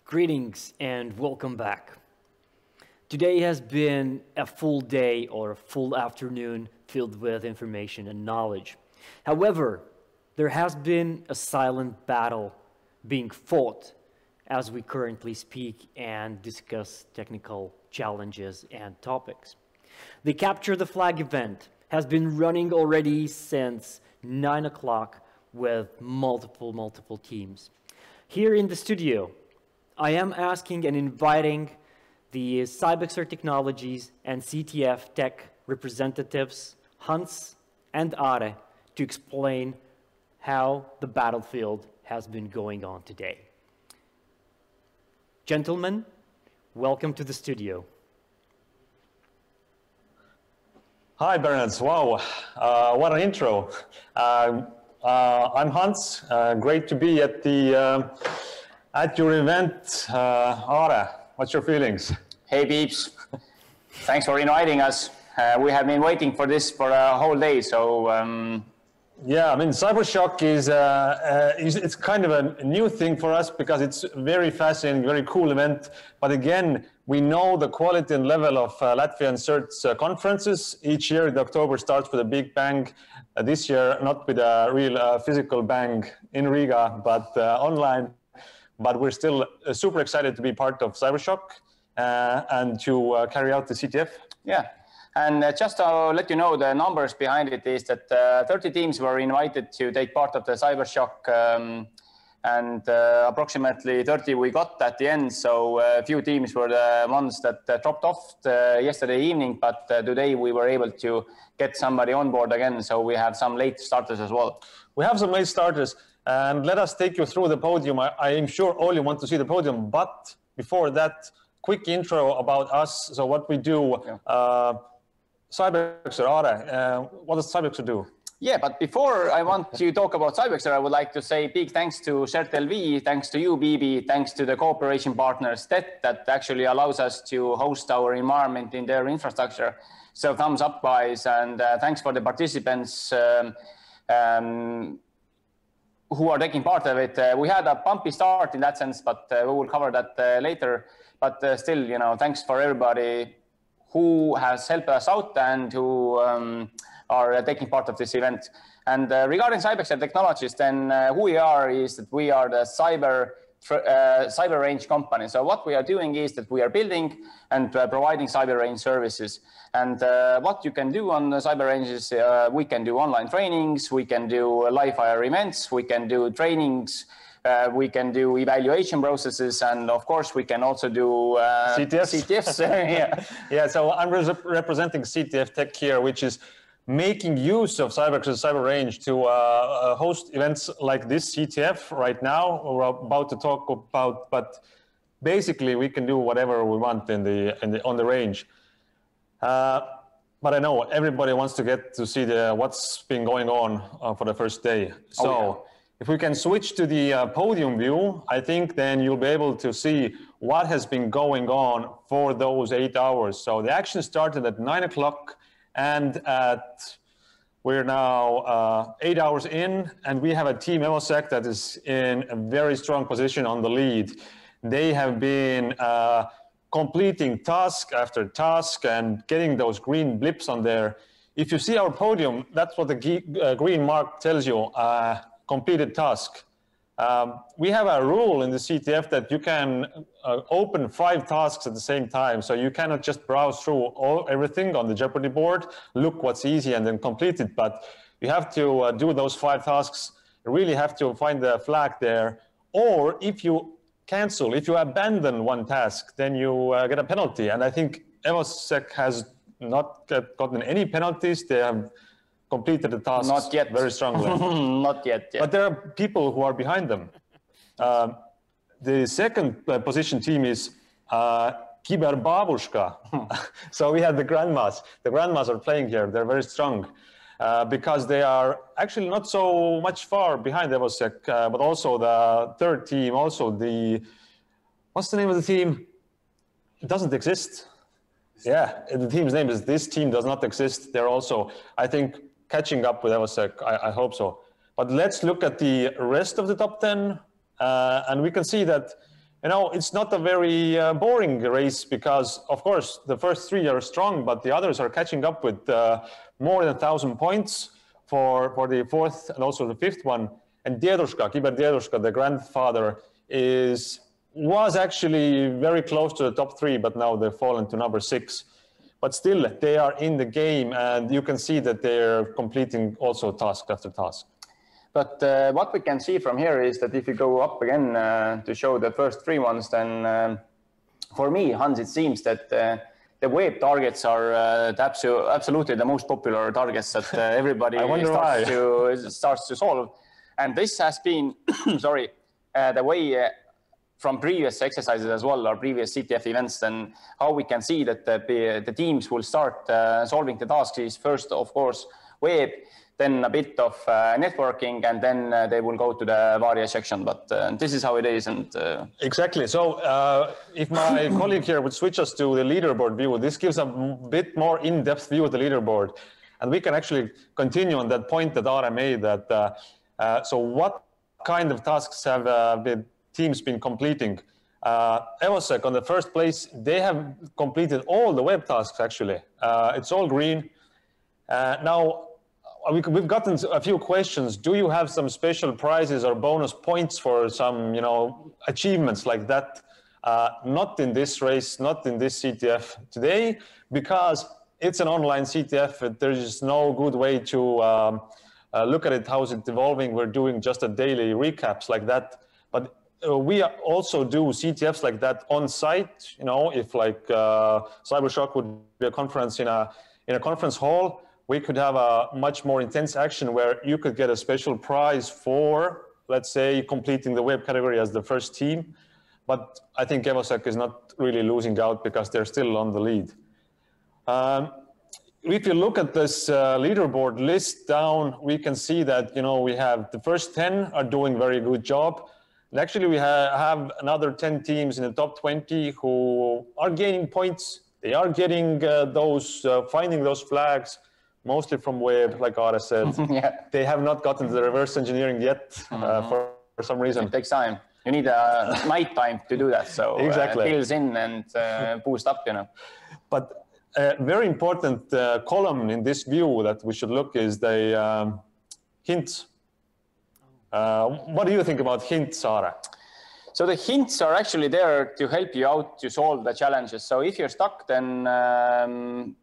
Greetings and welcome back. Today has been a full day or a full afternoon filled with information and knowledge. However, there has been a silent battle being fought as we currently speak and discuss technical challenges and topics. The Capture the Flag event has been running already since 9 o'clock with multiple teams. Here in the studio, I am asking and inviting the Cybexer Technologies and CTF Tech representatives, Hans and Are, to explain how the battlefield has been going on today. Gentlemen, welcome to the studio. Hi, Bernard. Wow, what an intro. I'm Hans. Great to be at your event. Are, what's your feelings? Hey, peeps. Thanks for inviting us. We have been waiting for this for a whole day, so... Yeah, I mean, Cybershock is it's kind of a new thing for us because it's very fascinating, very cool event. But again, we know the quality and level of Latvian CERT's conferences. Each year in October starts with a big bang. This year, not with a real physical bang in Riga, but online. But we're still super excited to be part of Cybershock and to carry out the CTF. Yeah. And just to let you know, the numbers behind it is that 30 teams were invited to take part of the Cybershock, and approximately 30 we got at the end. So a few teams were the ones that dropped off yesterday evening, but today we were able to get somebody on board again. So we have some late starters as well. We have some late starters, and let us take you through the podium. I am sure all you want to see the podium, but before that, quick intro about us. So what we do. Yeah. Cybexer, Are, what does Cybexer do? Yeah, but before I want to talk about Cybexer, I would like to say big thanks to CERT.LV, thanks to you, BB, thanks to the cooperation partner STET that actually allows us to host our environment in their infrastructure. So thumbs up, guys, and thanks for the participants who are taking part of it. We had a bumpy start in that sense, but we will cover that later. But still, you know, thanks for everybody who has helped us out and who are taking part of this event. And regarding Cybexer Technologies, then who we are is that we are the cyber range company. So what we are doing is that we are building and providing cyber range services. And what you can do on the cyber range is we can do online trainings, we can do live fire events, we can do trainings, we can do evaluation processes, and of course we can also do CTFs. Yeah. Yeah, so I'm representing CTF Tech here, which is making use of Cybexer's cyber range to host events like this CTF right now we're about to talk about, but basically we can do whatever we want on the range. But I know everybody wants to get to see what's been going on for the first day. So. Oh, yeah. If we can switch to the podium view, I think then you'll be able to see what has been going on for those 8 hours. So the action started at 9 o'clock, and we're now 8 hours in, and we have a team Evosec that is in a very strong position on the lead. They have been completing task after task and getting those green blips on there. If you see our podium, that's what the green mark tells you. Completed task. We have a rule in the CTF that you can open 5 tasks at the same time. So you cannot just browse through everything on the Jeopardy board, look what's easy and then complete it. But you have to do those 5 tasks. You really have to find the flag there. Or if you cancel, if you abandon one task, then you get a penalty. And I think Evosec has not gotten any penalties. They have completed the task not yet. Very strongly. Not yet. But there are people who are behind them. The second position team is Kiber Babushka. So we have the grandmas. The grandmas are playing here. They're very strong because they are actually not so much far behind Evosec, but also the third team, also what's the name of the team? It doesn't exist. Yeah, the team's name is This Team Does Not Exist. They're also, I think, catching up with Evosec. I hope so. But let's look at the rest of the top 10, and we can see that You know, it's not a very boring race because, of course, the first three are strong, but the others are catching up with more than 1,000 points for the fourth and also the fifth one. And Deduška, the grandfather, was actually very close to the top three, but now they've fallen to number 6. But still, they are in the game, and you can see that they're completing also task after task. But what we can see from here is that if you go up again to show the first 3 ones, then for me, Hans, it seems that the web targets are absolutely the most popular targets that everybody starts to solve. And this has been, sorry, the way from previous exercises as well, or previous CTF events, and how we can see that the teams will start solving the tasks is first, of course, web, then a bit of networking, and then they will go to the various section. But this is how it is. And exactly. So if my colleague here would switch us to the leaderboard view, this gives a bit more in-depth view of the leaderboard. And we can actually continue on that point that Aare made, that so what kind of tasks have the teams been completing? Evosec on the first place, they have completed all the web tasks, actually. It's all green. Now, we've gotten a few questions. Do you have some special prizes or bonus points for some, achievements like that? Not in this race, not in this CTF today, because it's an online CTF. There's just no good way to look at it, how's it evolving. We're doing just a daily recaps like that. But we also do CTFs like that on site. If like Cybershock would be a conference in a conference hall, we could have a much more intense action where you could get a special prize for, let's say, completing the web category as the first team. But I think Evosec is not really losing out because they're still on the lead. If you look at this leaderboard list down, we can see that, we have the first 10 are doing very good job. And actually, we have another 10 teams in the top 20 who are gaining points. They are getting finding those flags, mostly from web, like Aare said. Yeah. They have not gotten to the reverse engineering yet for some reason. It takes time. You need night time to do that. So exactly. Fills in and boost up, But a very important column in this view that we should look is the hints. What do you think about hints, Aare? So the hints are actually there to help you out to solve the challenges. So if you're stuck, then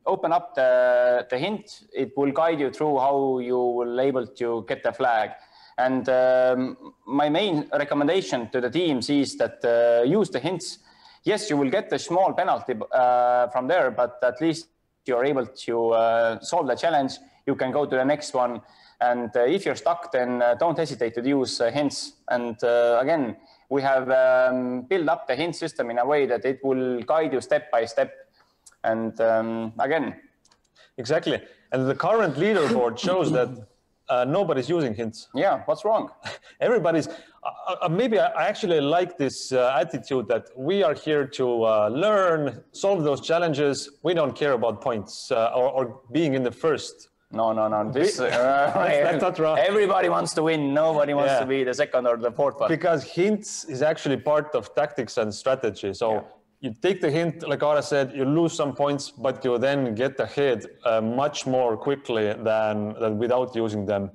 open up the hint. It will guide you through how you will able to get the flag. And my main recommendation to the teams is that use the hints. Yes, you will get a small penalty from there, but at least you're able to solve the challenge. You can go to the next one. And if you're stuck, then don't hesitate to use hints. And again, we have built up the hint system in a way that it will guide you step by step. And again. Exactly. And the current leaderboard shows that nobody's using hints. Yeah, what's wrong? Everybody's, maybe I actually like this attitude that we are here to learn, solve those challenges. We don't care about points or being in the first. No. This, that's not wrong. Everybody wants to win. Nobody wants to be the second or the fourth one. Because hints is actually part of tactics and strategy. So you take the hint, like Aare said, you lose some points, but you then get ahead much more quickly than without using them.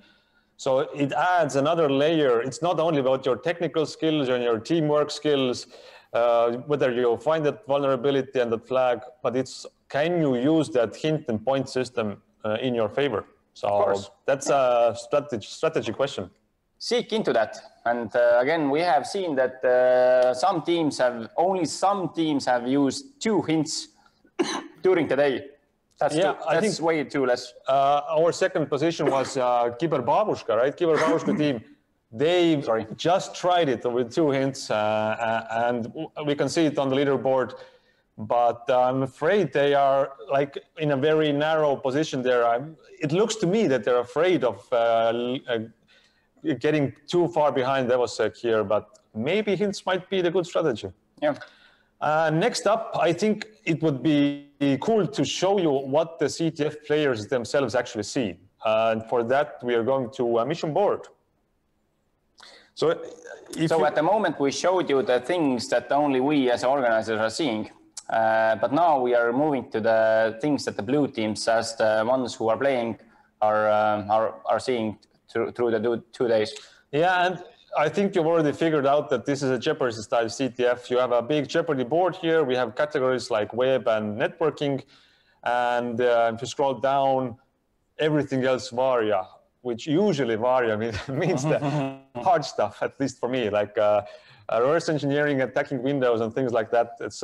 So it adds another layer. It's not only about your technical skills and your teamwork skills, whether you find that vulnerability and that flag, but it's can you use that hint and point system in your favor? So that's a strategy question. Seek into that. And again, we have seen that some teams have used 2 hints during the day. That's way too less. Our second position was Cyberbabushka, right? Cyberbabushka team. They just tried it with 2 hints, and we can see it on the leaderboard. But I'm afraid they are like in a very narrow position there. It looks to me that they're afraid of getting too far behind Evosec here, but maybe hints might be the good strategy. Yeah. Next up, I think it would be cool to show you what the CTF players themselves actually see. And for that, we are going to a mission board. So, at the moment we showed you the things that only we as organizers are seeing, but now we are moving to the things that the blue teams, as the ones who are playing, are seeing through the 2 days. Yeah, and I think you've already figured out that this is a Jeopardy style CTF. You have a big Jeopardy board here. We have categories like web and networking. And if you scroll down, everything else Varia, which usually Varia means the hard stuff, at least for me, like reverse engineering, attacking Windows and things like that. It's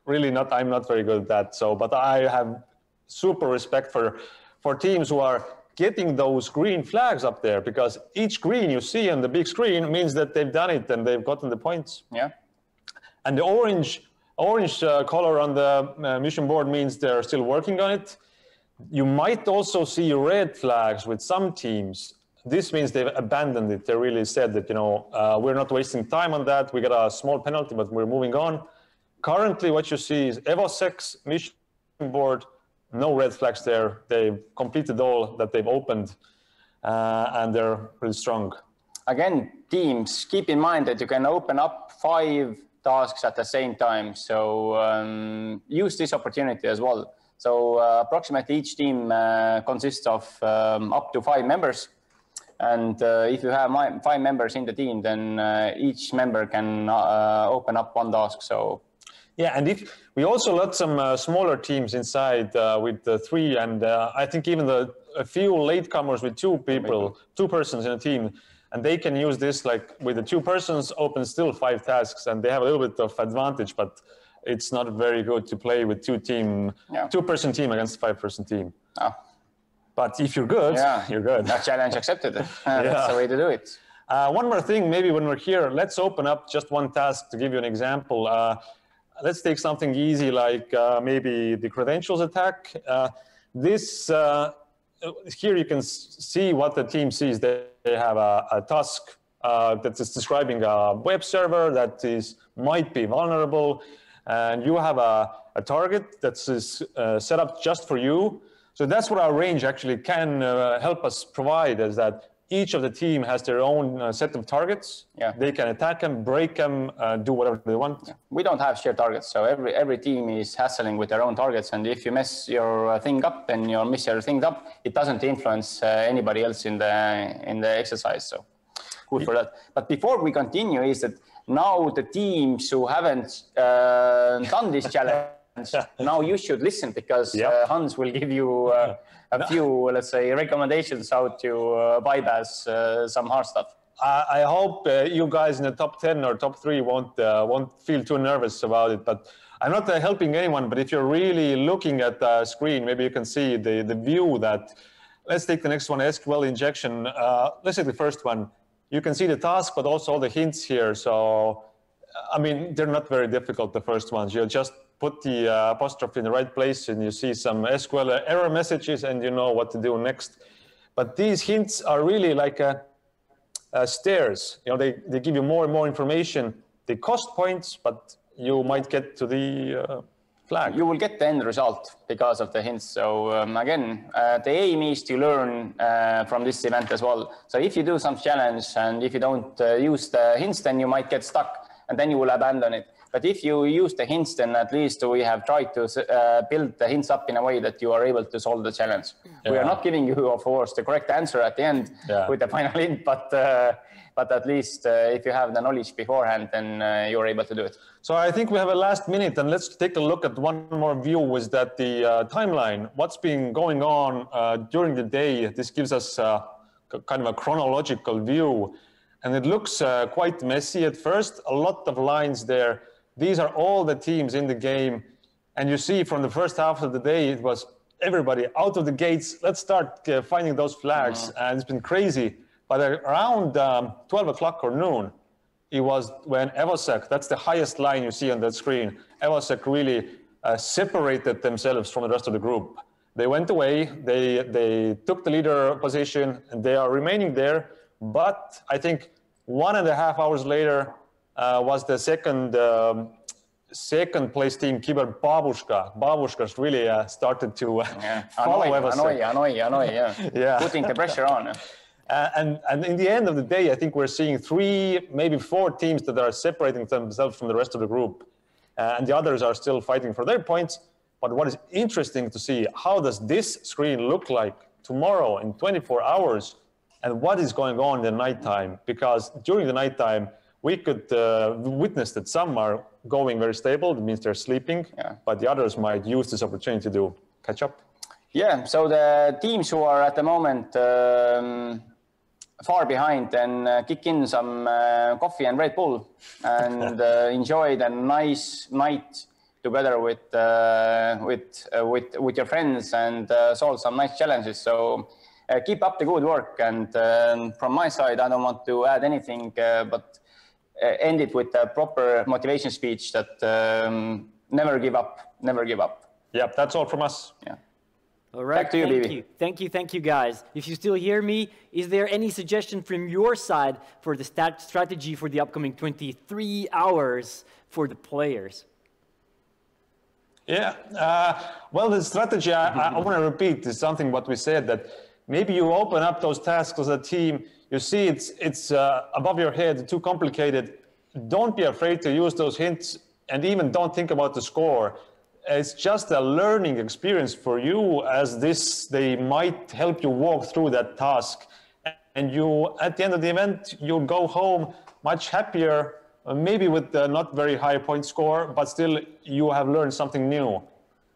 really not, I'm not very good at that. So, but I have super respect for teams who are getting those green flags up there, because each green you see on the big screen means that they've done it and they've gotten the points. Yeah. And the orange color on the mission board means they're still working on it. You might also see red flags with some teams. This means they've abandoned it. They really said that, you know, we're not wasting time on that. We got a small penalty, but we're moving on. Currently, what you see is EvoSec's mission board, no red flags there. They've completed all that they've opened, and they're pretty strong. Again, teams, keep in mind that you can open up 5 tasks at the same time. So use this opportunity as well. So approximately each team consists of up to 5 members. And if you have 5 members in the team, then each member can open up 1 task. So yeah, and if we also let some smaller teams inside with 3, and I think even a few latecomers with 2 people, 2 persons in a team, and they can use this, like with the 2 persons, open still 5 tasks, and they have a little bit of advantage, but it's not very good to play with 2-person team against a 5-person team. Oh. But if you're good, you're good. That challenge accepted. That's the way to do it. One more thing, maybe when we're here, let's open up just 1 task to give you an example. Let's take something easy like maybe the credentials attack. Here you can see what the team sees. They have a task that is describing a web server that might be vulnerable, and you have a target that is set up just for you. So that's what our range actually can help us provide, is that each of the team has their own set of targets. Yeah. They can attack them, break them, do whatever they want. Yeah. We don't have shared targets, so every team is hassling with their own targets, and if you mess your thing up, then you miss your thing up. It doesn't influence anybody else in the exercise, so good for that. But before we continue, is that now the teams who haven't done this challenge, now you should listen, because Hans will give you a few, let's say, recommendations how to bypass some hard stuff. I hope you guys in the top 10 or top 3 won't feel too nervous about it. But I'm not helping anyone. But if you're really looking at the screen, maybe you can see the view that. Let's take the next one, SQL injection. Let's take the first one. You can see the task, but also all the hints here. So, I mean, they're not very difficult, the first ones. You just put the apostrophe in the right place, and you see some SQL error messages, and you know what to do next. But these hints are really like stairs. You know, they give you more and more information. They cost points, but you might get to the flag. You will get the end result because of the hints. So again, the aim is to learn from this event as well. So if you do some challenge and if you don't use the hints, then you might get stuck, and then you will abandon it. But if you use the hints, then at least we have tried to build the hints up in a way that you are able to solve the challenge. Yeah. We are not giving you, of course, the correct answer at the end with the final hint, but at least if you have the knowledge beforehand, then you're able to do it. So I think we have a last minute, and let's take a look at one more view, was that the timeline, what's been going on during the day. This gives us kind of a chronological view, and it looks quite messy at first, a lot of lines there. These are all the teams in the game. And you see from the first half of the day, it was everybody out of the gates. Let's start finding those flags. And it's been crazy. But around 12 o'clock or noon, it was when EvoSec, that's the highest line you see on that screen, EvoSec really separated themselves from the rest of the group. They went away, they took the leader position, and they are remaining there. But I think 1.5 hours later, was the second place team, keeper Babushka. Babushka's really started to follow EvoSec. Annoy, yeah. Putting the pressure on. And in the end of the day, I think we're seeing 3, maybe 4 teams that are separating themselves from the rest of the group. And the others are still fighting for their points. But what is interesting to see, how does this screen look like tomorrow in 24 hours? And what is going on in the nighttime? Because during the nighttime, we could witness that some are going very stable. It means they're sleeping. Yeah. But the others might use this opportunity to catch up. Yeah, so the teams who are at the moment far behind, then kick in some coffee and Red Bull and enjoy the nice night together with your friends and solve some nice challenges. So keep up the good work. And from my side, I don't want to add anything, but end it with a proper motivation speech that never give up, never give up. Yep, that's all from us. Yeah. All right, back to you, Bibi. Thank you, guys. If you still hear me, is there any suggestion from your side for the strategy for the upcoming 23 hours for the players? Yeah, well, the strategy, I want to repeat, is something what we said, that maybe you open up those tasks as a team, you see it's above your head, too complicated. Don't be afraid to use those hints, and even don't think about the score. It's just a learning experience for you, as they might help you walk through that task. And you, at the end of the event, you'll go home much happier, maybe with a not very high point score, but still you have learned something new.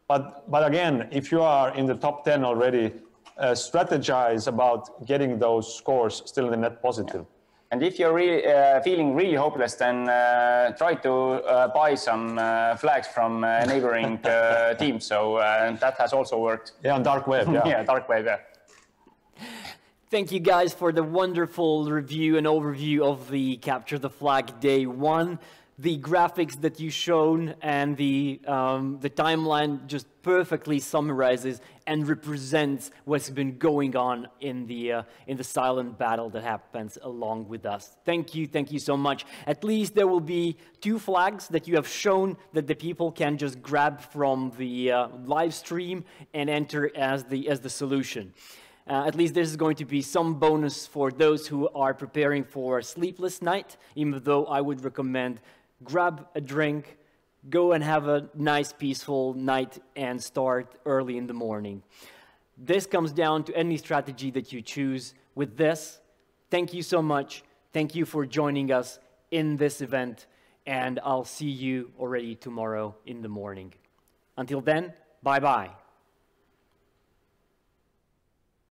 But again, if you are in the top 10 already, strategize about getting those scores still in the net positive. Yeah. And if you're really, feeling really hopeless, then try to buy some flags from neighboring teams. So that has also worked. Yeah, on dark web. Yeah, yeah, dark web. Yeah. Thank you guys for the wonderful review and overview of the Capture the Flag Day 1. The graphics that you've shown and the timeline just perfectly summarizes and represents what's been going on in the silent battle that happens along with us. Thank you so much. At least there will be 2 flags that you have shown that the people can just grab from the live stream and enter as the solution. At least this is going to be some bonus for those who are preparing for a sleepless night, even though I would recommend grab a drink, go and have a nice peaceful night and start early in the morning. This comes down to any strategy that you choose. With this, thank you so much. Thank you for joining us in this event, and I'll see you already tomorrow in the morning. Until then, bye-bye.